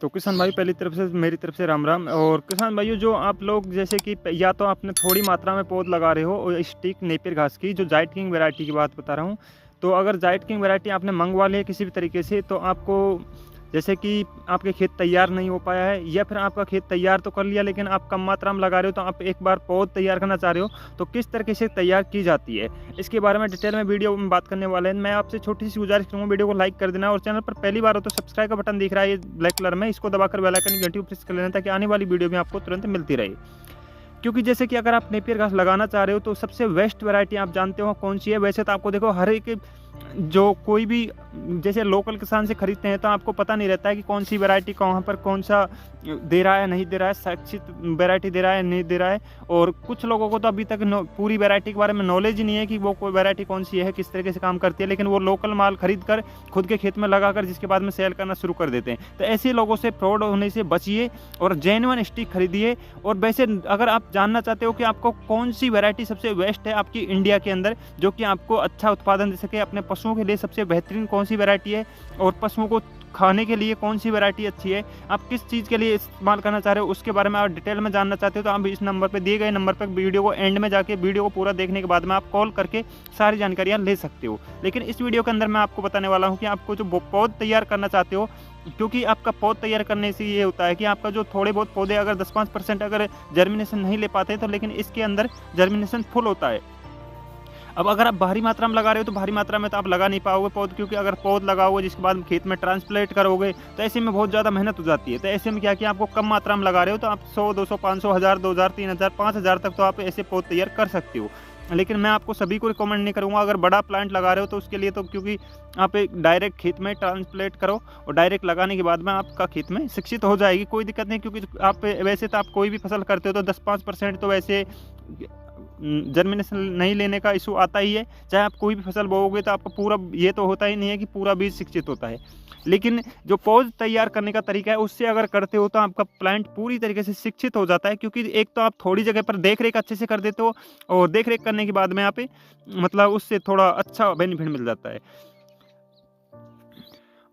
तो किसान भाई पहली तरफ से मेरी तरफ से राम राम। और किसान भाइयों, जो आप लोग जैसे कि या तो आपने थोड़ी मात्रा में पौध लगा रहे हो और स्टिक नेपियर घास की, जो जाइट किंग वैरायटी की बात बता रहा हूँ। तो अगर जाइट किंग वैरायटी आपने मंगवा ली है किसी भी तरीके से, तो आपको जैसे कि आपके खेत तैयार नहीं हो पाया है, या फिर आपका खेत तैयार तो कर लिया लेकिन आप कम मात्रा में लगा रहे हो, तो आप एक बार पौध तैयार करना चाह रहे हो, तो किस तरीके से तैयार की जाती है इसके बारे में डिटेल में वीडियो में बात करने वाले हैं। मैं आपसे छोटी सी गुजारिश करूँगा, वीडियो को लाइक कर देना, और चैनल पर पहली बार हो तो सब्सक्राइब का बटन दिख रहा है ये ब्लैक कलर में, इसको दबाकर बेल आइकन की घंटी प्रेस कर लेना ताकि आने वाली वीडियो भी आपको तुरंत मिलती रहे। क्योंकि जैसे कि अगर आप नेपियर घास लगाना चाह रहे हो तो सबसे बेस्ट वैरायटी आप जानते हो कौन सी है। वैसे तो आपको देखो, हर एक जो कोई भी जैसे लोकल किसान से खरीदते हैं तो आपको पता नहीं रहता है कि कौन सी वैरायटी कहाँ पर कौन सा दे रहा है नहीं दे रहा है, सुरक्षित वैरायटी दे रहा है नहीं दे रहा है। और कुछ लोगों को तो अभी तक पूरी वैरायटी के बारे में नॉलेज ही नहीं है कि वो कोई वैरायटी कौन सी है, किस तरीके से काम करती है, लेकिन वो लोकल माल खरीद कर खुद के खेत में लगाकर जिसके बाद में सेल करना शुरू कर देते हैं। तो ऐसे लोगों से फ्रॉड होने से बचिए और जेन्युइन स्टिक खरीदिए। और वैसे अगर आप जानना चाहते हो कि आपको कौन सी वैरायटी सबसे बेस्ट है आपकी इंडिया के अंदर, जो कि आपको अच्छा उत्पादन दे सके, अपने पशुओं के लिए सबसे बेहतरीन कौन सी वैरायटी है, और पशुओं को खाने के लिए कौन सी वैरायटी अच्छी है, आप किस चीज़ के लिए इस्तेमाल करना चाह रहे हो, उसके बारे में आप डिटेल में जानना चाहते हो, तो आप इस नंबर पे दिए गए नंबर पर वीडियो को एंड में जाके वीडियो को पूरा देखने के बाद में आप कॉल करके सारी जानकारियाँ ले सकते हो। लेकिन इस वीडियो के अंदर मैं आपको बताने वाला हूँ कि आपको जो पौध तैयार करना चाहते हो, क्योंकि आपका पौध तैयार करने से ये होता है कि आपका जो थोड़े बहुत पौधे अगर 10-5% अगर जर्मिनेशन नहीं ले पाते तो लेकिन इसके अंदर जर्मिनेशन फुल होता है। अब अगर आप भारी मात्रा में लगा रहे हो तो भारी मात्रा में तो आप लगा नहीं पाओगे पौध, क्योंकि अगर पौध लगाओगे जिसके बाद खेत में ट्रांसप्लांट करोगे तो ऐसे में बहुत ज़्यादा मेहनत हो जाती है। तो ऐसे में क्या कि आपको कम मात्रा में लगा रहे हो तो आप 100, 200, 500, 1000, 2000, 3000, 5000 तक तो आप ऐसे पौध तैयार कर सकते हो। लेकिन मैं आपको सभी को रिकमेंड नहीं करूँगा। अगर बड़ा प्लांट लगा रहे हो तो उसके लिए तो, क्योंकि आप एक डायरेक्ट खेत में ट्रांसप्लांट करो और डायरेक्ट लगाने के बाद में आपका खेत में शिक्षित हो जाएगी, कोई दिक्कत नहीं। क्योंकि आप वैसे तो आप कोई भी फसल करते हो तो 10-5% तो वैसे जर्मिनेशन नहीं लेने का इशू आता ही है। चाहे आप कोई भी फसल बोओगे तो आपका पूरा ये तो होता ही नहीं है कि पूरा बीज शिक्षित होता है। लेकिन जो पौध तैयार करने का तरीका है उससे अगर करते हो तो आपका प्लांट पूरी तरीके से शिक्षित हो जाता है। क्योंकि एक तो आप थोड़ी जगह पर देख रेख अच्छे से कर देते हो, और देख रेख करने के बाद में यहाँ पे मतलब उससे थोड़ा अच्छा बेनिफिट मिल जाता है।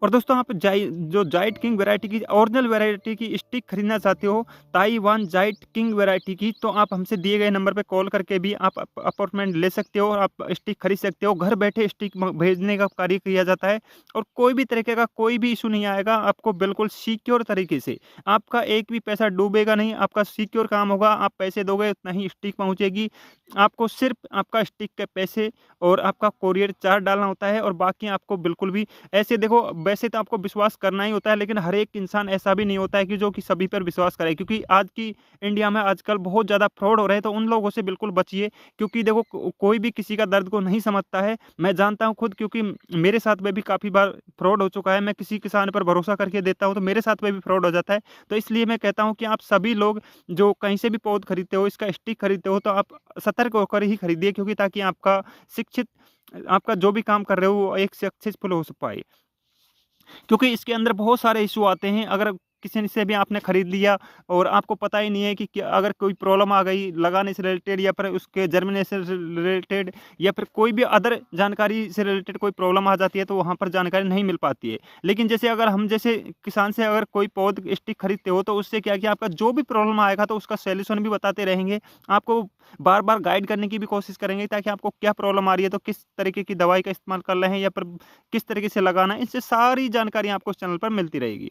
और दोस्तों, आप जो जाइट किंग वैरायटी की ओरिजिनल वैरायटी की स्टिक खरीदना चाहते हो, ताइवान जाइट किंग वैरायटी की, तो आप हमसे दिए गए नंबर पे कॉल करके भी आप अपॉइंटमेंट ले सकते हो और आप स्टिक खरीद सकते हो। घर बैठे स्टिक भेजने का कार्य किया जाता है और कोई भी तरीके का कोई भी इशू नहीं आएगा। आपको बिल्कुल सिक्योर तरीके से, आपका एक भी पैसा डूबेगा नहीं, आपका सिक्योर काम होगा। आप पैसे दोगे उतना ही स्टिक पहुँचेगी। आपको सिर्फ आपका स्टिक के पैसे और आपका कोरियर चार्ज डालना होता है, और बाकी आपको बिल्कुल भी ऐसे देखो, वैसे तो आपको विश्वास करना ही होता है, लेकिन हर एक इंसान ऐसा भी नहीं होता है कि जो कि सभी पर विश्वास करे। क्योंकि आज की इंडिया में आजकल बहुत ज़्यादा फ्रॉड हो रहे हैं, तो उन लोगों से बिल्कुल बचिए। क्योंकि देखो, कोई भी किसी का दर्द को नहीं समझता है। मैं जानता हूँ खुद, क्योंकि मेरे साथ में भी काफ़ी बार फ्रॉड हो चुका है। मैं किसी किसान पर भरोसा करके देता हूँ तो मेरे साथ में भी फ्रॉड हो जाता है। तो इसलिए मैं कहता हूँ कि आप सभी लोग जो कहीं से भी पौध खरीदते हो, इसका स्टिक खरीदते हो, तो आप सतर्क होकर ही खरीदिए, क्योंकि ताकि आपका शिक्षित आपका जो भी काम कर रहे हो वो एक सक्सेसफुल हो पाए। क्योंकि इसके अंदर बहुत सारे इशू आते हैं। अगर किसी से भी आपने खरीद लिया और आपको पता ही नहीं है कि अगर कोई प्रॉब्लम आ गई लगाने से रिलेटेड, या फिर उसके जर्मिनेशन से रिलेटेड, या फिर कोई भी अदर जानकारी से रिलेटेड कोई प्रॉब्लम आ जाती है, तो वहाँ पर जानकारी नहीं मिल पाती है। लेकिन जैसे अगर हम जैसे किसान से अगर कोई पौध स्टिक खरीदते हो, तो उससे क्या कि आपका जो भी प्रॉब्लम आएगा तो उसका सोल्यूशन भी बताते रहेंगे। आपको बार बार गाइड करने की भी कोशिश करेंगे ताकि आपको क्या प्रॉब्लम आ रही है, तो किस तरीके की दवाई का इस्तेमाल कर रहे हैं, या फिर किस तरीके से लगाना है, इससे सारी जानकारी आपको इस चैनल पर मिलती रहेगी।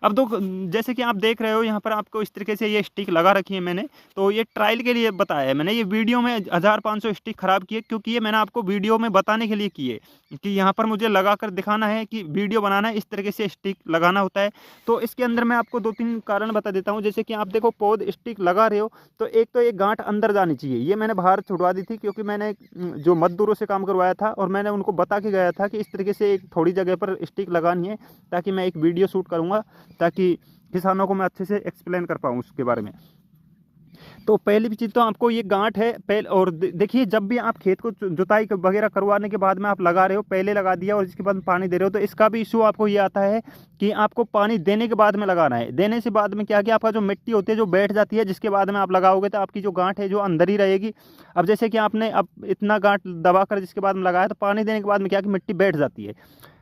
अब तो जैसे कि आप देख रहे हो यहाँ पर आपको इस तरीके से ये स्टिक लगा रखी है मैंने, तो ये ट्रायल के लिए बताया है मैंने। ये वीडियो में 1500 स्टिक खराब किए, क्योंकि ये मैंने आपको वीडियो में बताने के लिए किए कि यहाँ पर मुझे लगा कर दिखाना है कि वीडियो बनाना है, इस तरीके से स्टिक लगाना होता है। तो इसके अंदर मैं आपको 2-3 कारण बता देता हूँ। जैसे कि आप देखो, पौध स्टिक लगा रहे हो तो एक तो एक गांठ अंदर जानी चाहिए। ये मैंने बाहर छुड़वा दी थी, क्योंकि मैंने जो मजदूरों से काम करवाया था और मैंने उनको बता के गया था कि इस तरीके से एक थोड़ी जगह पर स्टिक लगानी है, ताकि मैं एक वीडियो शूट करूँगा, ताकि किसानों को मैं अच्छे से एक्सप्लेन कर पाऊँ उसके बारे में। तो पहली भी चीज़ तो आपको ये गांठ है पहले। और देखिए, जब भी आप खेत को जुताई वगैरह करवाने के बाद में आप लगा रहे हो, पहले लगा दिया और इसके बाद पानी दे रहे हो, तो इसका भी इशू आपको ये आता है कि आपको पानी देने के बाद में लगाना है। देने से बाद में क्या कि आपका जो मिट्टी होती है जो बैठ जाती है, जिसके बाद में आप लगाओगे तो आपकी जो गांठ है जो अंदर ही रहेगी। अब जैसे कि आपने अब इतना गांठ दबा कर जिसके बाद में लगाया, तो पानी देने के बाद में क्या कि मिट्टी बैठ जाती है।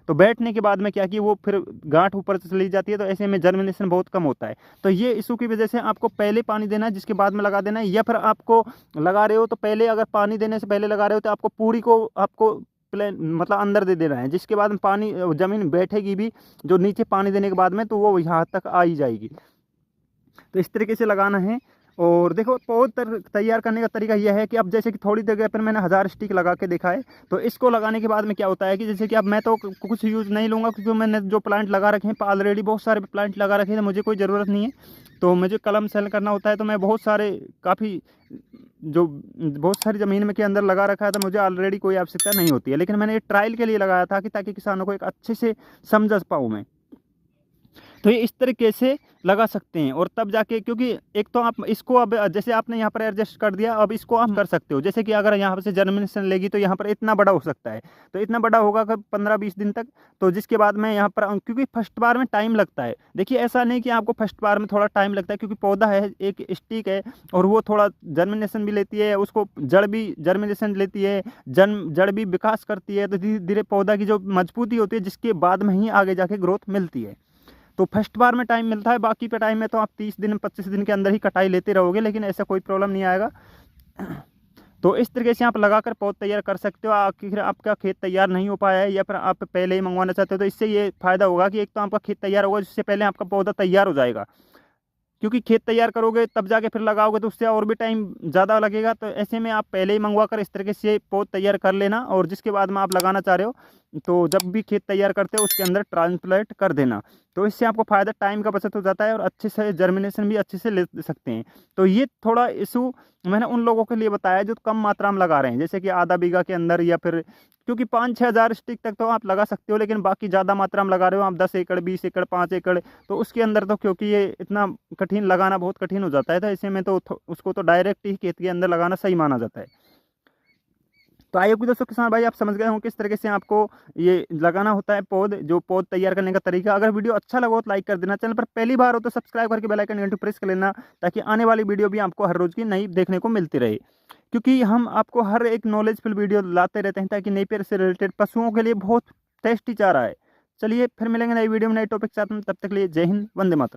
तो बैठने के बाद में क्या कि वो फिर गांठ ऊपर से चली जाती है, तो ऐसे में जर्मिनेशन बहुत कम होता है। तो ये इशू की वजह से आपको पहले पानी देना है, जिसके बाद में लगा देना है, या फिर आपको लगा रहे हो तो पहले, अगर पानी देने से पहले लगा रहे हो तो आपको पूरी को आपको प्लेन मतलब अंदर दे देना है, जिसके बाद में पानी ज़मीन बैठेगी भी जो नीचे पानी देने के बाद में, तो वो यहाँ तक आ ही जाएगी। तो इस तरीके से लगाना है। और देखो पौध तैयार करने का तरीका यह है कि अब जैसे कि थोड़ी जगह पर मैंने 1000 स्टिक लगा के देखा है। तो इसको लगाने के बाद में क्या होता है कि जैसे कि अब मैं तो कुछ यूज़ नहीं लूँगा, क्योंकि मैंने जो प्लांट लगा रखे हैं ऑलरेडी, बहुत सारे प्लांट लगा रखे हैं, मुझे कोई ज़रूरत नहीं है। तो मुझे कलम सेल करना होता है, तो मैं बहुत सारे काफ़ी जो बहुत सारी ज़मीन में के अंदर लगा रखा है, तो मुझे ऑलरेडी कोई आवश्यकता नहीं होती है। लेकिन मैंने ये ट्रायल के लिए लगाया था कि ताकि किसानों को एक अच्छे से समझ पाऊँ मैं। तो ये इस तरीके से लगा सकते हैं, और तब जाके, क्योंकि एक तो आप इसको अब जैसे आपने यहाँ पर एडजस्ट कर दिया, अब इसको आप कर सकते हो। जैसे कि अगर यहाँ से जर्मिनेशन लेगी तो यहाँ पर इतना बड़ा हो सकता है, तो इतना बड़ा होगा 15-20 दिन तक। तो जिसके बाद में यहाँ पर, क्योंकि फर्स्ट बार में टाइम लगता है, देखिए ऐसा नहीं कि आपको फर्स्ट बार में थोड़ा टाइम लगता है, क्योंकि पौधा है, एक स्टिक है, और वो थोड़ा जर्मिनेशन भी लेती है, उसको जड़ भी जर्मिनेशन लेती है, जड़ भी विकास करती है। तो धीरे धीरे पौधा की जो मजबूती होती है, जिसके बाद में ही आगे जाके ग्रोथ मिलती है। तो फर्स्ट बार में टाइम मिलता है, बाकी पे टाइम में तो आप 30 दिन 25 दिन के अंदर ही कटाई लेते रहोगे, लेकिन ऐसा कोई प्रॉब्लम नहीं आएगा। तो इस तरीके से आप लगाकर पौध तैयार कर सकते हो। आखिर आपका खेत तैयार नहीं हो पाया है, या फिर आप पहले ही मंगवाना चाहते हो, तो इससे ये फ़ायदा होगा कि एक तो आपका खेत तैयार होगा, जिससे पहले आपका पौधा तैयार हो जाएगा। क्योंकि खेत तैयार करोगे तब जाके फिर लगाओगे, तो उससे और भी टाइम ज़्यादा लगेगा। तो ऐसे में आप पहले ही मंगवा कर इस तरीके से पौध तैयार कर लेना, और जिसके बाद में आप लगाना चाह रहे हो, तो जब भी खेत तैयार करते हो उसके अंदर ट्रांसप्लांट कर देना। तो इससे आपको फ़ायदा, टाइम का बचत हो जाता है, और अच्छे से जर्मिनेशन भी अच्छे से ले सकते हैं। तो ये थोड़ा इशू मैंने उन लोगों के लिए बताया जो कम मात्रा में लगा रहे हैं, जैसे कि आधा बीघा के अंदर, या फिर क्योंकि 5-6 हज़ार स्टिक तक तो आप लगा सकते हो, लेकिन बाकी ज़्यादा मात्रा में लगा रहे हो आप, 10 एकड़ 20 एकड़ 5 एकड़, तो उसके अंदर तो क्योंकि ये इतना कठिन लगाना बहुत कठिन हो जाता है, तो ऐसे में तो उसको तो डायरेक्ट ही खेत के अंदर लगाना सही माना जाता है। तो आइए दोस्तों किसान भाई, आप समझ गए हो किस तरीके से आपको ये लगाना होता है पौध, जो पौध तैयार करने का तरीका। अगर वीडियो अच्छा लगा हो तो लाइक कर देना, चैनल पर पहली बार हो तो सब्सक्राइब करके बेल आइकन घंटी प्रेस कर लेना, ताकि आने वाली वीडियो भी आपको हर रोज़ की नई देखने को मिलती रहे। क्योंकि हम आपको हर एक नॉलेजफुल वीडियो लाते रहते हैं, ताकि नेपियर से रिलेटेड पशुओं के लिए बहुत टेस्टी चारा है। चलिए फिर मिलेंगे नई वीडियो में नए टॉपिक के साथ में, तब तक के लिए जय हिंद, वंदे मातरम।